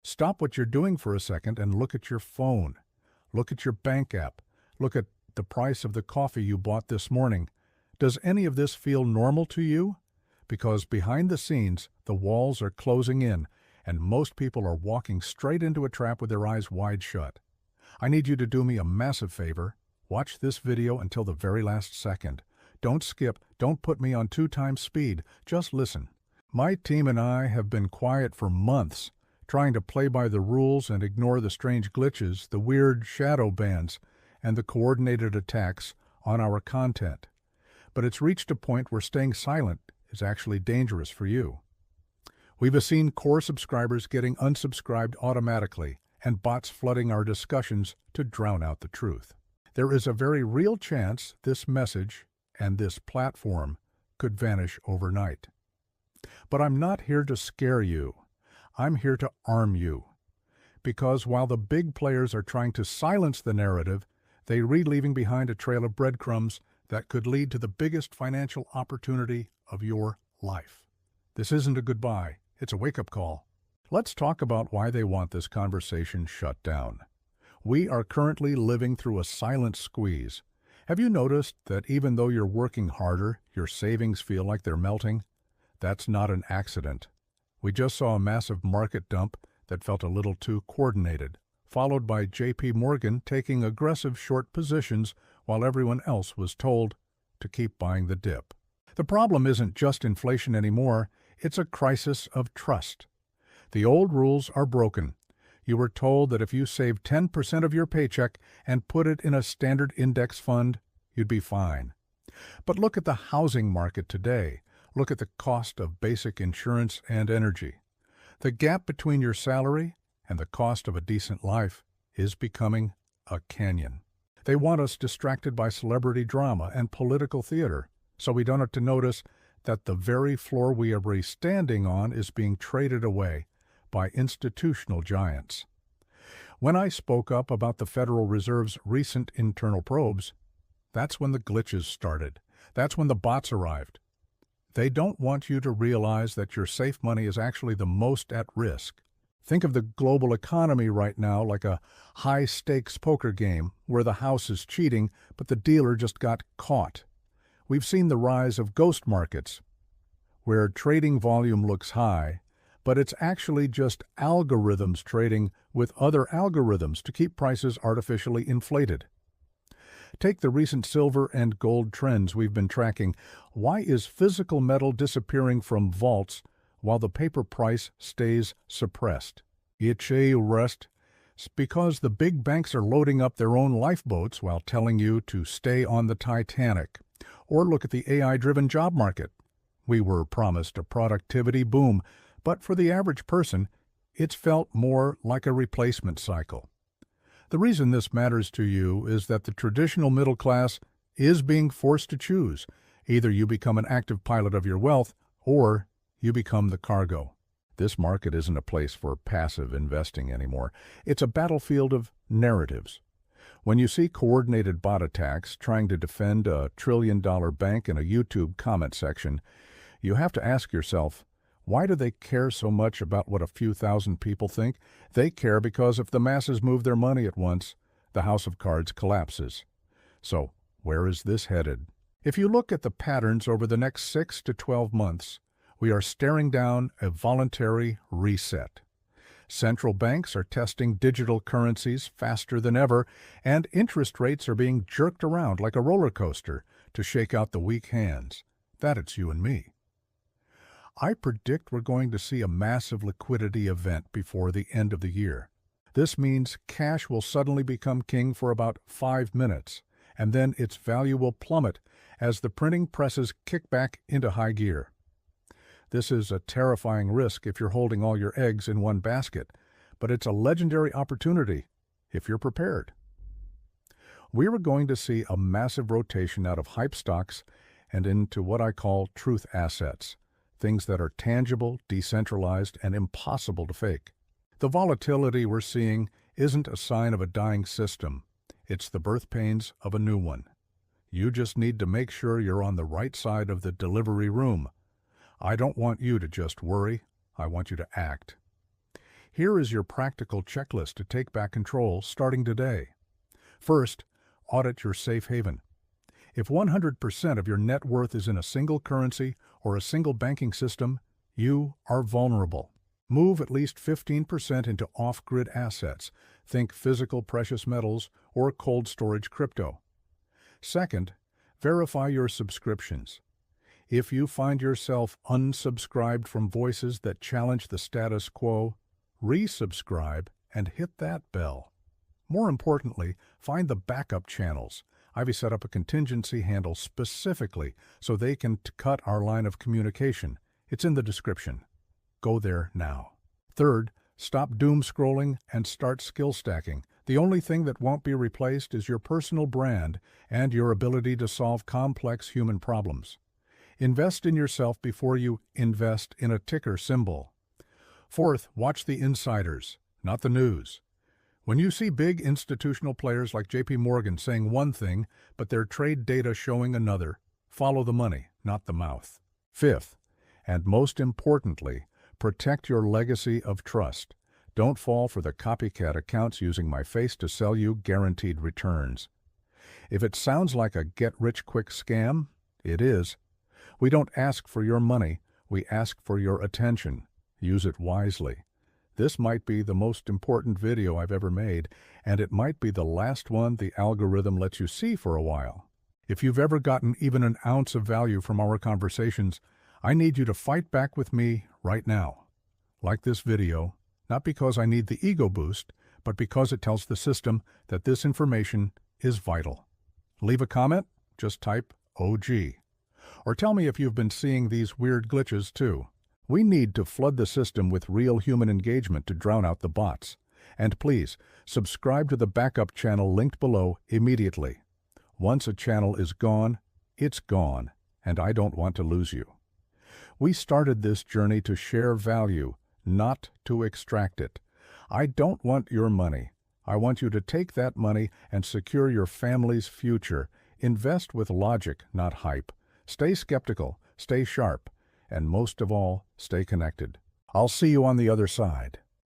Stop what you're doing for a second and look at your phone. Look at your bank app. Look at the price of the coffee you bought this morning. Does any of this feel normal to you? Because behind the scenes, the walls are closing in, and most people are walking straight into a trap with their eyes wide shut. I need you to do me a massive favor. Watch this video until the very last second. Don't skip, don't put me on 2x speed, just listen. My team and I have been quiet for months, trying to play by the rules and ignore the strange glitches, the weird shadow bans, and the coordinated attacks on our content. But it's reached a point where staying silent is actually dangerous for you. We've seen core subscribers getting unsubscribed automatically and bots flooding our discussions to drown out the truth. There is a very real chance this message and this platform could vanish overnight. But I'm not here to scare you. I'm here to arm you. Because while the big players are trying to silence the narrative, they read leaving behind a trail of breadcrumbs that could lead to the biggest financial opportunity of your life. This isn't a goodbye, it's a wake-up call. Let's talk about why they want this conversation shut down. We are currently living through a silent squeeze. Have you noticed that even though you're working harder, your savings feel like they're melting? That's not an accident. We just saw a massive market dump that felt a little too coordinated, followed by JP Morgan taking aggressive short positions while everyone else was told to keep buying the dip. The problem isn't just inflation anymore, it's a crisis of trust. The old rules are broken. You were told that if you saved 10% of your paycheck and put it in a standard index fund, you'd be fine. But look at the housing market today. Look at the cost of basic insurance and energy. The gap between your salary and the cost of a decent life is becoming a canyon. They want us distracted by celebrity drama and political theater, so we don't have to notice that the very floor we are standing on is being traded away by institutional giants. When I spoke up about the Federal Reserve's recent internal probes, that's when the glitches started. That's when the bots arrived. They don't want you to realize that your safe money is actually the most at risk. Think of the global economy right now like a high-stakes poker game where the house is cheating, but the dealer just got caught. We've seen the rise of ghost markets, where trading volume looks high, but it's actually just algorithms trading with other algorithms to keep prices artificially inflated. Take the recent silver and gold trends we've been tracking. Why is physical metal disappearing from vaults while the paper price stays suppressed? It's because the big banks are loading up their own lifeboats while telling you to stay on the Titanic. Or look at the AI-driven job market. We were promised a productivity boom, but for the average person, it's felt more like a replacement cycle. The reason this matters to you is that the traditional middle class is being forced to choose. Either you become an active pilot of your wealth, or you become the cargo. This market isn't a place for passive investing anymore. It's a battlefield of narratives. When you see coordinated bot attacks trying to defend a trillion-dollar bank in a YouTube comment section, you have to ask yourself, why do they care so much about what a few thousand people think? They care because if the masses move their money at once, the house of cards collapses. So, where is this headed? If you look at the patterns over the next 6 to 12 months, we are staring down a voluntary reset. Central banks are testing digital currencies faster than ever, and interest rates are being jerked around like a roller coaster to shake out the weak hands. That it's you and me. I predict we're going to see a massive liquidity event before the end of the year. This means cash will suddenly become king for about 5 minutes, and then its value will plummet as the printing presses kick back into high gear. This is a terrifying risk if you're holding all your eggs in one basket, but it's a legendary opportunity if you're prepared. We are going to see a massive rotation out of hype stocks and into what I call truth assets, things that are tangible, decentralized, and impossible to fake. The volatility we're seeing isn't a sign of a dying system. It's the birth pains of a new one. You just need to make sure you're on the right side of the delivery room. I don't want you to just worry. I want you to act. Here is your practical checklist to take back control starting today. First, audit your safe haven. If 100% of your net worth is in a single currency or a single banking system, you are vulnerable. Move at least 15% into off-grid assets. Think physical precious metals or cold storage crypto. Second, verify your subscriptions. If you find yourself unsubscribed from voices that challenge the status quo, resubscribe and hit that bell. More importantly, find the backup channels. I've set up a contingency handle specifically so they can cut our line of communication. It's in the description. Go there now. Third, stop doom scrolling and start skill stacking. The only thing that won't be replaced is your personal brand and your ability to solve complex human problems. Invest in yourself before you invest in a ticker symbol. Fourth, watch the insiders, not the news. When you see big institutional players like JP Morgan saying one thing, but their trade data showing another, follow the money, not the mouth. Fifth, and most importantly, protect your legacy of trust. Don't fall for the copycat accounts using my face to sell you guaranteed returns. If it sounds like a get-rich-quick scam, it is. We don't ask for your money, we ask for your attention. Use it wisely. This might be the most important video I've ever made, and it might be the last one the algorithm lets you see for a while. If you've ever gotten even an ounce of value from our conversations, I need you to fight back with me right now. Like this video, not because I need the ego boost, but because it tells the system that this information is vital. Leave a comment, just type OG. Or tell me if you've been seeing these weird glitches too. We need to flood the system with real human engagement to drown out the bots. And please, subscribe to the backup channel linked below immediately. Once a channel is gone, it's gone, and I don't want to lose you. We started this journey to share value, not to extract it. I don't want your money. I want you to take that money and secure your family's future. Invest with logic, not hype. Stay skeptical, stay sharp, and most of all, stay connected. I'll see you on the other side.